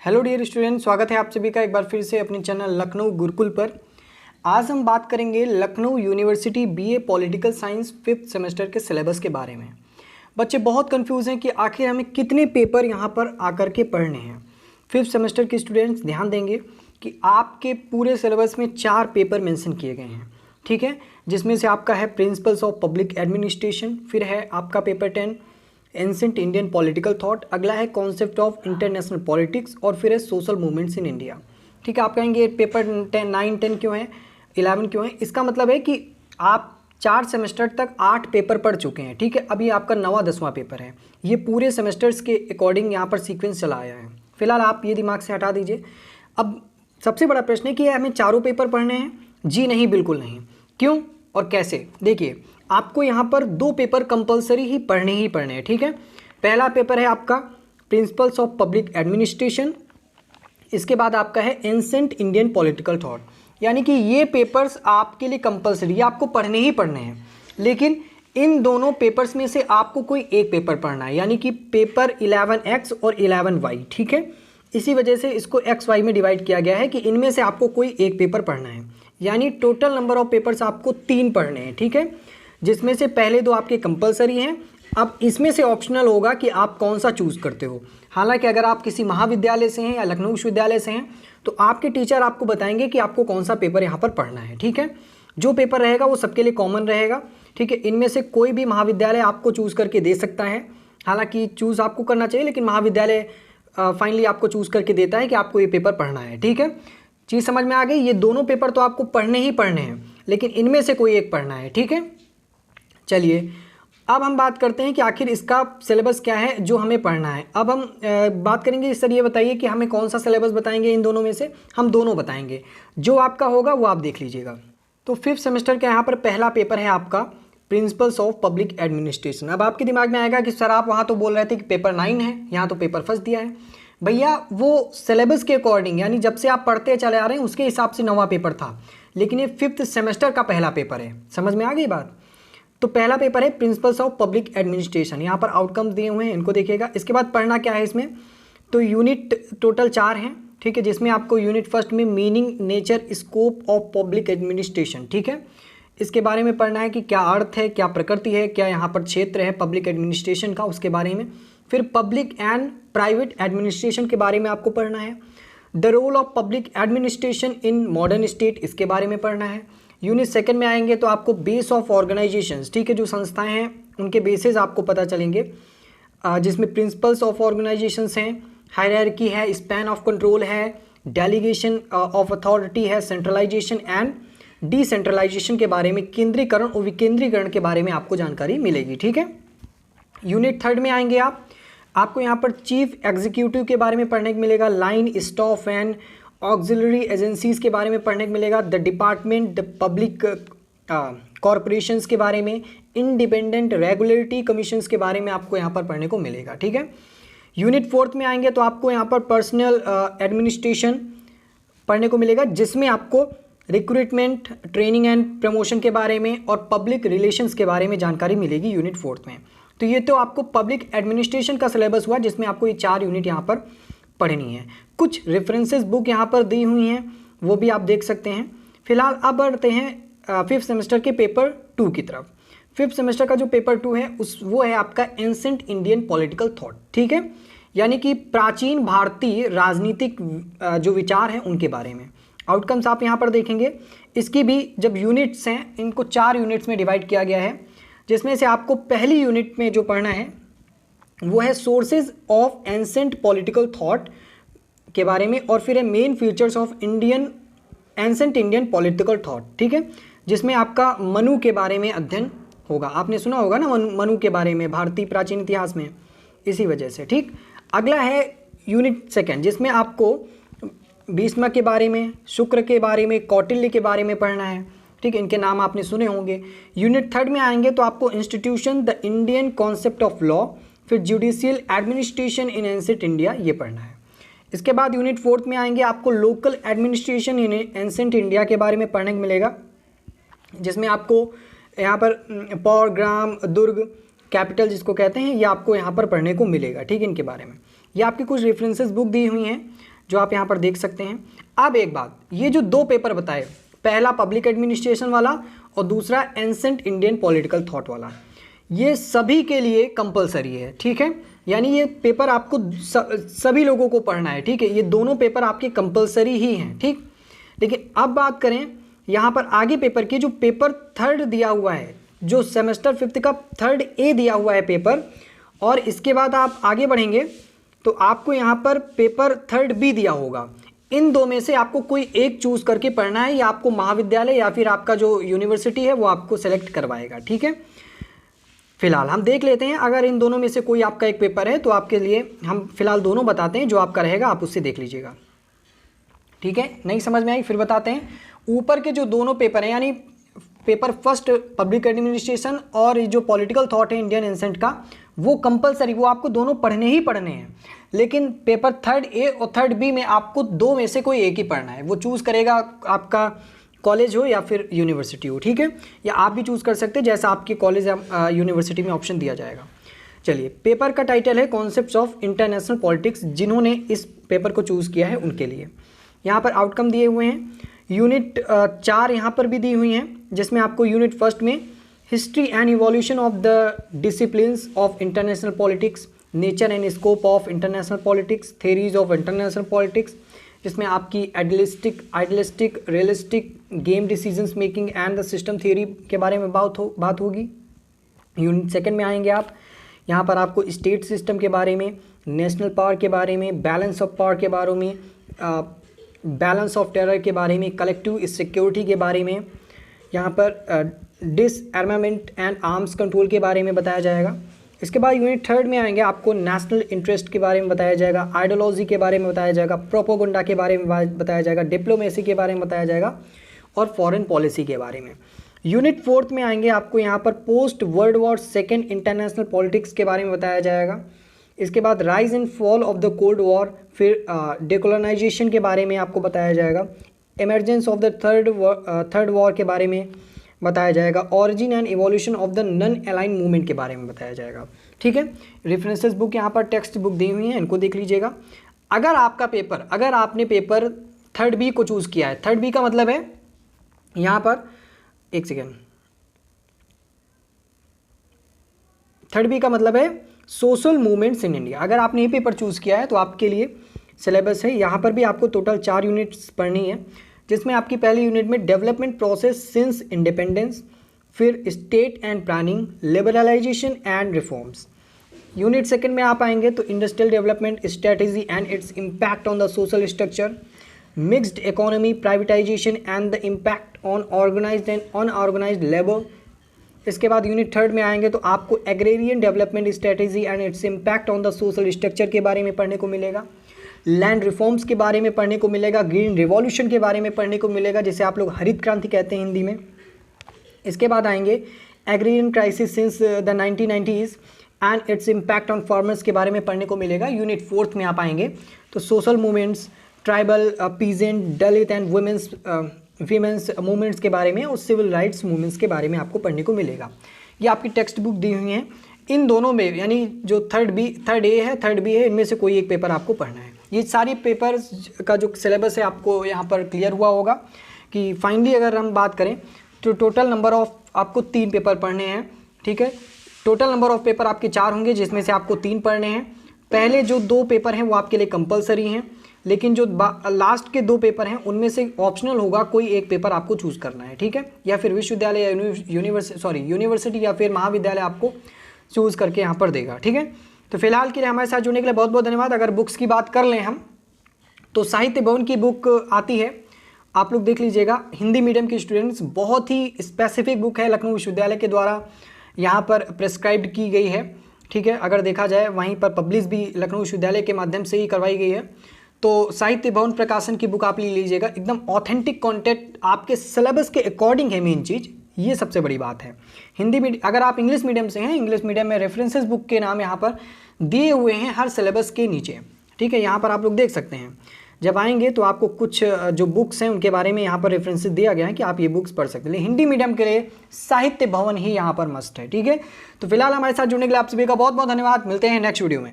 Hello dear student, स्वागत है आप सभी का एक बार फिर से अपने चैनल लखनऊ गुरुकुल पर। आज हम बात करेंगे Lucknow university BA political science 5th semester के सिलेबस के बारे में। बच्चे बहुत कंफ्यूज हैं कि आखिर हमें कितने पेपर यहाँ पर आकर के पढ़ने हैं। 5th सेमेस्टर के स्टूडेंट्स ध्यान देंगे कि आपके पूरे सिलेबस में 4 पेपर मेंशन किए गए हैं, ठीक है, जिसमें से आपका है प्रिंसिपल्स ऑफ पब्लिक एडमिनिस्ट्रेशन, फिर है आपका paper 10 ancient Indian political thought, अगला है कॉन्सेप्ट ऑफ इंटरनेशनल पॉलिटिक्स और फिर है सोशल मूवमेंट्स इन इंडिया। ठीक है, आप कहेंगे पेपर 10, 9, 10 क्यों है, 11 क्यों है? इसका मतलब है कि आप 4 सेमेस्टर तक 8 पेपर पढ़ चुके हैं। ठीक है, अभी आपका 9वां 10वां पेपर है। ये पूरे सेमेस्टर्स के अकॉर्डिंग यहाँ पर सीक्वेंस चला आया है। फिलहाल आप ये दिमाग से हटा दीजिए। अब सबसे बड़ा प्रश्न है कि हमें चारों पेपर पढ़ने हैं? जी नहीं, बिल्कुल नहीं। क्यों और कैसे? देखिए, आपको यहाँ पर 2 पेपर कंपलसरी ही पढ़ने हैं। ठीक है, पहला पेपर है आपका प्रिंसिपल्स ऑफ पब्लिक एडमिनिस्ट्रेशन, इसके बाद आपका है एंसेंट इंडियन पॉलिटिकल थॉट। यानी कि ये पेपर्स आपके लिए कंपलसरी, ये आपको पढ़ने हैं। लेकिन इन दोनों पेपर्स में से आपको कोई एक पेपर पढ़ना है, यानी कि पेपर 11x और 11y। ठीक है, इसी वजह से इसको XY में डिवाइड किया गया है कि इनमें से आपको कोई एक पेपर पढ़ना है। यानी टोटल नंबर ऑफ पेपर्स आपको 3 पढ़ने हैं। ठीक है, जिसमें से पहले 2 आपके कंपलसरी हैं। अब इसमें से ऑप्शनल होगा कि आप कौन सा चूज़ करते हो। हालांकि अगर आप किसी महाविद्यालय से हैं या लखनऊ विश्वविद्यालय से हैं तो आपके टीचर आपको बताएंगे कि आपको कौन सा पेपर यहाँ पर पढ़ना है। ठीक है, जो पेपर रहेगा वो सबके लिए कॉमन रहेगा। ठीक है, इनमें से कोई भी महाविद्यालय आपको चूज़ करके दे सकता है। हालांकि चूज़ आपको करना चाहिए, लेकिन महाविद्यालय फाइनली आपको चूज़ करके देता है कि आपको ये पेपर पढ़ना है। ठीक है, चीज़ समझ में आ गई? ये दोनों पेपर तो आपको पढ़ने हैं, लेकिन इनमें से कोई एक पढ़ना है। ठीक है, चलिए अब हम बात करते हैं कि आखिर इसका सिलेबस क्या है जो हमें पढ़ना है। अब हम बात करेंगे, सर ये बताइए कि हमें कौन सा सिलेबस बताएंगे इन दोनों में से? हम दोनों बताएंगे, जो आपका होगा वो आप देख लीजिएगा। तो 5th सेमेस्टर का यहाँ पर पहला पेपर है आपका प्रिंसिपल्स ऑफ पब्लिक एडमिनिस्ट्रेशन। अब आपके दिमाग में आएगा कि सर आप वहाँ तो बोल रहे थे कि पेपर 9 है, यहाँ तो पेपर फर्स्ट दिया है। भैया वो सिलेबस के अकॉर्डिंग, यानी जब से आप पढ़ते चले आ रहे हैं उसके हिसाब से 9वां पेपर था, लेकिन ये 5th सेमेस्टर का पहला पेपर है। समझ में आ गई बात? तो पहला पेपर है प्रिंसिपल्स ऑफ पब्लिक एडमिनिस्ट्रेशन। यहाँ पर आउटकम्स दिए हुए हैं, इनको देखिएगा। इसके बाद पढ़ना क्या है इसमें? तो यूनिट टोटल 4 हैं। ठीक है, जिसमें आपको यूनिट फर्स्ट में meaning, nature, scope of public administration, ठीक है, इसके बारे में पढ़ना है कि क्या अर्थ है, क्या प्रकृति है, क्या यहाँ पर क्षेत्र है पब्लिक एडमिनिस्ट्रेशन का, उसके बारे में। फिर पब्लिक एंड प्राइवेट एडमिनिस्ट्रेशन के बारे में आपको पढ़ना है। The role of public administration in modern state, इसके बारे में पढ़ना है। यूनिट सेकंड में आएंगे तो आपको बेस ऑफ ऑर्गेनाइजेशंस, ठीक है, जो संस्थाएं हैं उनके बेसिस आपको पता चलेंगे, जिसमें प्रिंसिपल्स ऑफ ऑर्गेनाइजेशंस हैं, हायरार्की है, स्पैन ऑफ कंट्रोल है, डेलीगेशन ऑफ अथॉरिटी है, सेंट्रलाइजेशन एंड डिसेंट्रलाइजेशन के बारे में, केंद्रीकरण और विकेंद्रीकरण के बारे में आपको जानकारी मिलेगी। ठीक है, यूनिट थर्ड में आएंगे आपको यहाँ पर चीफ एग्जीक्यूटिव के बारे में पढ़ने को मिलेगा, line, staff and auxiliary agencies के बारे में पढ़ने को मिलेगा, the department, the public corporations के बारे में, इंडिपेंडेंट रेगुलेटरी कमीशंस के बारे में आपको यहाँ पर पढ़ने को मिलेगा। ठीक है, यूनिट फोर्थ में आएंगे तो आपको यहाँ पर पर्सनल एडमिनिस्ट्रेशन पढ़ने को मिलेगा, जिसमें आपको रिक्रूटमेंट, ट्रेनिंग एंड प्रमोशन के बारे में और पब्लिक रिलेशंस के बारे में जानकारी मिलेगी यूनिट फोर्थ में। तो ये तो आपको पब्लिक एडमिनिस्ट्रेशन का सिलेबस हुआ, जिसमें आपको ये 4 यूनिट यहाँ पर पढ़नी है। कुछ रेफरेंसेस बुक यहाँ पर दी हुई हैं, वो भी आप देख सकते हैं। फिलहाल अब बढ़ते हैं 5th सेमेस्टर के पेपर 2 की तरफ। 5th सेमेस्टर का जो पेपर 2 है वो है आपका एंसेंट इंडियन पॉलिटिकल थॉट। ठीक है, यानी कि प्राचीन भारतीय राजनीतिक जो विचार हैं उनके बारे में। आउटकम्स आप यहाँ पर देखेंगे। इसकी भी जब यूनिट्स हैं, इनको 4 यूनिट्स में डिवाइड किया गया है, जिसमें से आपको पहली यूनिट में जो पढ़ना है वो है sources of ancient political thought के बारे में, और फिर है main features of ancient Indian political thought. ठीक है, जिसमें आपका मनु के बारे में अध्ययन होगा। आपने सुना होगा ना मनु के बारे में भारतीय प्राचीन इतिहास में, इसी वजह से। ठीक, अगला है यूनिट सेकेंड, जिसमें आपको भीष्म के बारे में, शुक्र के बारे में, कौटिल्य के बारे में पढ़ना है। ठीक, इनके नाम आपने सुने होंगे। यूनिट थर्ड में आएंगे तो आपको institution, the Indian concept of law, फिर judicial administration in ancient India, ये पढ़ना है। इसके बाद यूनिट फोर्थ में आएंगे, आपको local administration in ancient India के बारे में पढ़ने को मिलेगा, जिसमें आपको यहाँ पर पौर, ग्राम, दुर्ग, कैपिटल जिसको कहते हैं, ये आपको यहाँ पर पढ़ने को मिलेगा। ठीक, इनके बारे में ये आपकी कुछ रेफरेंसेस बुक दी हुई हैं, जो आप यहाँ पर देख सकते हैं। अब एक बात, ये जो दो पेपर बताए, पहला पब्लिक एडमिनिस्ट्रेशन वाला और दूसरा एंसेंट इंडियन पॉलिटिकल थॉट वाला, ये सभी के लिए कंपलसरी है, ठीक है। यानी ये पेपर आपको सभी लोगों को पढ़ना है, ठीक है। ये दोनों पेपर आपके कंपलसरी ही हैं, ठीक। लेकिन अब बात करें यहाँ पर आगे पेपर की, जो पेपर थर्ड दिया हुआ है, जो सेमेस्टर 5th का थर्ड ए दिया हुआ है पेपर, और इसके बाद आप आगे बढ़ेंगे तो आपको यहाँ पर पेपर थर्ड बी दिया होगा। इन दो में से आपको कोई एक चूज़ करके पढ़ना है, या आपको महाविद्यालय या फिर आपका जो यूनिवर्सिटी है वो आपको सेलेक्ट करवाएगा, ठीक है। फिलहाल हम देख लेते हैं, अगर इन दोनों में से कोई आपका एक पेपर है तो आपके लिए हम फिलहाल दोनों बताते हैं, जो आपका रहेगा आप उससे देख लीजिएगा, ठीक है। नहीं समझ में आई फिर बताते हैं। ऊपर के जो दोनों पेपर हैं, यानी पेपर फर्स्ट पब्लिक एडमिनिस्ट्रेशन और जो पॉलिटिकल थॉट है इंडियन एंसेंट का, वो कंपलसरी, वो आपको दोनों पढ़ने ही पढ़ने हैं। लेकिन पेपर थर्ड ए और थर्ड बी में आपको दो में से कोई एक ही पढ़ना है, वो चूज़ करेगा आपका कॉलेज हो या फिर यूनिवर्सिटी हो, ठीक है। या आप भी चूज़ कर सकते हैं, जैसा आपके कॉलेज या यूनिवर्सिटी में ऑप्शन दिया जाएगा। चलिए, पेपर का टाइटल है कॉन्सेप्ट्स ऑफ इंटरनेशनल पॉलिटिक्स। जिन्होंने इस पेपर को चूज़ किया है उनके लिए यहाँ पर आउटकम दिए हुए हैं। यूनिट 4 यहाँ पर भी दी हुई हैं, जिसमें आपको यूनिट फर्स्ट में history and evolution of the disciplines of international politics, nature and scope of international politics, theories of international politics, जिसमें आपकी idealistic, realistic, game decisions making and the system theory के बारे में बात होगी। यूनिट सेकंड में आएंगे आप, यहाँ पर आपको स्टेट सिस्टम के बारे में, नेशनल पावर के बारे में, बैलेंस ऑफ पावर के बारे में, बैलेंस ऑफ टेरर के बारे में, कलेक्टिव सिक्योरिटी के बारे में, यहाँ पर डिसआर्मामेंट एंड आर्म्स कंट्रोल के बारे में बताया जाएगा। इसके बाद यूनिट थर्ड में आएंगे, आपको नेशनल इंटरेस्ट के बारे में बताया जाएगा, आइडियोलॉजी के बारे में बताया जाएगा, प्रोपोगंडा के बारे में बताया जाएगा, डिप्लोमेसी के बारे में बताया जाएगा और फॉरेन पॉलिसी के बारे में। यूनिट फोर्थ में आएंगे, आपको यहाँ पर post world war second international politics के बारे में बताया जाएगा। इसके बाद rise and fall of the cold war, फिर डिकोलोनाइजेशन के बारे में आपको बताया जाएगा, emergence of the third war के बारे में बताया जाएगा, origin and evolution of the non align movement के बारे में बताया जाएगा, ठीक है। रेफरेंसेस बुक यहाँ पर टेक्स्ट बुक दी हुई है, इनको देख लीजिएगा। अगर आपने पेपर थर्ड बी को चूज़ किया है, थर्ड बी का मतलब है यहाँ पर, एक सेकेंड, थर्ड बी का मतलब है सोशल मूवमेंट्स इन इंडिया। अगर आपने ये पेपर चूज़ किया है तो आपके लिए सिलेबस है, यहाँ पर भी आपको टोटल 4 यूनिट्स पढ़नी है, जिसमें आपकी पहली यूनिट में डेवलपमेंट प्रोसेस सिंस इंडिपेंडेंस, फिर state and planning, liberalisation and reforms. Unit second में आप आएंगे तो industrial development strategy and its impact on the social structure, mixed economy, privatisation and the impact on organised and unorganised labour. इसके बाद unit third में आएंगे तो आपको agrarian development strategy and its impact on the social structure के बारे में पढ़ने को मिलेगा, लैंड रिफॉर्म्स के बारे में पढ़ने को मिलेगा, ग्रीन रिवॉल्यूशन के बारे में पढ़ने को मिलेगा, जिसे आप लोग हरित क्रांति कहते हैं हिंदी में। इसके बाद आएंगे agrarian crisis since the 1990s and its impact on farmers के बारे में पढ़ने को मिलेगा। यूनिट फोर्थ में आप आएंगे तो social movements, tribal, peasant, Dalit and women's movements के बारे में और सिविल राइट्स मूवमेंट्स के बारे में आपको पढ़ने को मिलेगा। ये आपकी टेक्स्ट बुक दी हुई है। इन दोनों में, यानी जो थर्ड ए है, थर्ड बी है, इनमें से कोई एक पेपर आपको पढ़ना है। ये सारी पेपर्स का जो सिलेबस है आपको यहाँ पर क्लियर हुआ होगा कि फाइनली अगर हम बात करें तो टोटल नंबर ऑफ आपको 3 पेपर पढ़ने हैं, ठीक है। टोटल नंबर ऑफ पेपर आपके 4 होंगे, जिसमें से आपको 3 पढ़ने हैं। पहले जो 2 पेपर हैं वो आपके लिए कंपलसरी हैं, लेकिन जो लास्ट के 2 पेपर हैं उनमें से ऑप्शनल होगा, कोई एक पेपर आपको चूज़ करना है, ठीक है। या फिर विश्वविद्यालय या यूनिवर्सिटी या फिर महाविद्यालय आपको चूज़ करके यहाँ पर देगा, ठीक है। तो फिलहाल के लिए हमारे साथ जुड़ने के लिए बहुत बहुत धन्यवाद। अगर बुक्स की बात कर लें हम तो साहित्य भवन की बुक आती है, आप लोग देख लीजिएगा। हिंदी मीडियम के स्टूडेंट्स, बहुत ही स्पेसिफिक बुक है, लखनऊ विश्वविद्यालय के द्वारा यहाँ पर प्रेस्क्राइब्ड की गई है, ठीक है। अगर देखा जाए वहीं पर पब्लिश भी लखनऊ विश्वविद्यालय के माध्यम से ही करवाई गई है। तो साहित्य भवन प्रकाशन की बुक आप ले लीजिएगा, एकदम ऑथेंटिक कॉन्टेंट आपके सिलेबस के अकॉर्डिंग है, मेन चीज़ ये सबसे बड़ी बात है। हिंदी मीडियम, अगर आप इंग्लिश मीडियम से हैं, इंग्लिश मीडियम में रेफरेंसेस बुक के नाम यहाँ पर दिए हुए हैं हर सिलेबस के नीचे, ठीक है। यहाँ पर आप लोग देख सकते हैं। जब आएंगे तो आपको कुछ जो बुक्स हैं उनके बारे में यहाँ पर रेफरेंसेस दिया गया है कि आप ये बुक्स पढ़ सकते हैं। हिंदी मीडियम के लिए साहित्य भवन ही यहाँ पर मस्ट है, ठीक है। तो फिलहाल हमारे साथ जुड़ने के लिए आप सभी का बहुत बहुत धन्यवाद। मिलते हैं नेक्स्ट वीडियो में।